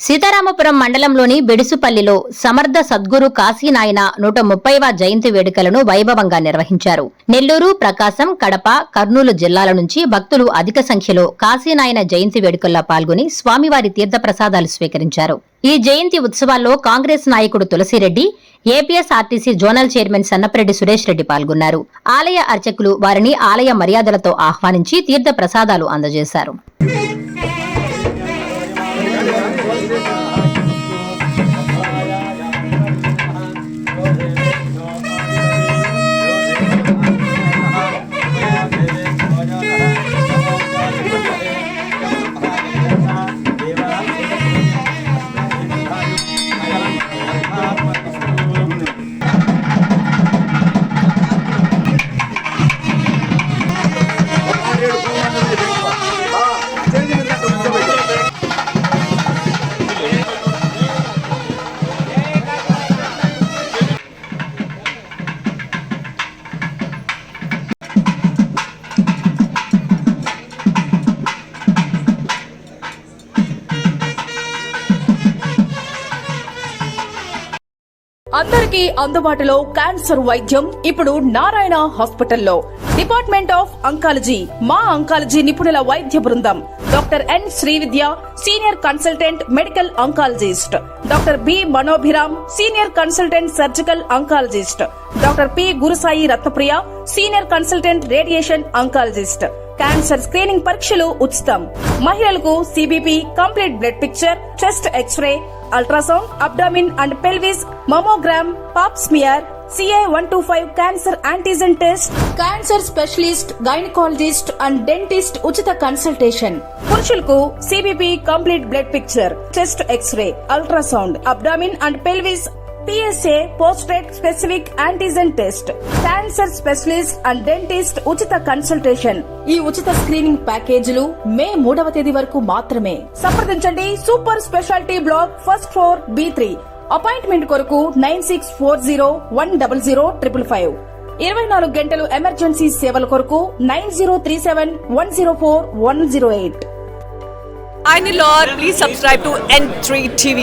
సీతారామపురం మండలంలోని బెడుసుపల్లిలో సమర్థ సద్గురు కాశీనాయన 130వ జయంతి వేడుకలను వైభవంగా నిర్వహించారు. నెల్లూరు, ప్రకాశం, కడప, కర్నూలు జిల్లాల నుంచి భక్తులు అధిక సంఖ్యలో కాశీనాయన జయంతి వేడుకల్లో పాల్గొని స్వామివారి తీర్థప్రసాదాలు స్వీకరించారు. ఈ జయంతి ఉత్సవాల్లో కాంగ్రెస్ నాయకుడు Tulasireddy, APSRTC zonal chairman Sannapareddy Suresh Reddy పాల్గొన్నారు. ఆలయ అర్చకులు వారిని ఆలయ మర్యాదలతో ఆహ్వానించి తీర్థప్రసాదాలు అందజేశారు. అందరికీ అందుబాటులో క్యాన్సర్ వైద్యం ఇప్పుడు నారాయణ హాస్పిటల్లో. డిపార్ట్మెంట్ ఆఫ్ అంకాలజీ, మా అంకాలజీ నిపుణుల వైద్య బృందం. Doctor N Srividya, senior consultant medical oncologist. Doctor B Manobhiram, senior consultant surgical oncologist. Doctor P Gurusai Ratnapriya, senior consultant radiation oncologist. Cancer screening పరీక్షలు ఉచితం. మహిళలకు CBP, complete blood picture, chest x-ray, ultrasound, abdomen and pelvis, mammogram, pap smear, CA-125 cancer antigen test, cancer specialist, gynaecologist and dentist ఉచిత consultation. పురుషులకు CBP, complete blood picture, chest x-ray, ultrasound, abdomen and pelvis, PSA పోస్ట్రేట్ specific antigen test, cancer specialist and dentist ఉచిత consultation. ఈ ఉచిత screening ప్యాకేజీలు మే 3వ తేదీ వరకు మాత్రమే. సంప్రదించండి super speciality block, first floor, B3. Appointment కొరకు 9640100555. 24 గంటలు ఎమర్జెన్సీ సేవల కొరకు 9037104108. I'm the Lord. Please subscribe to N3 TV.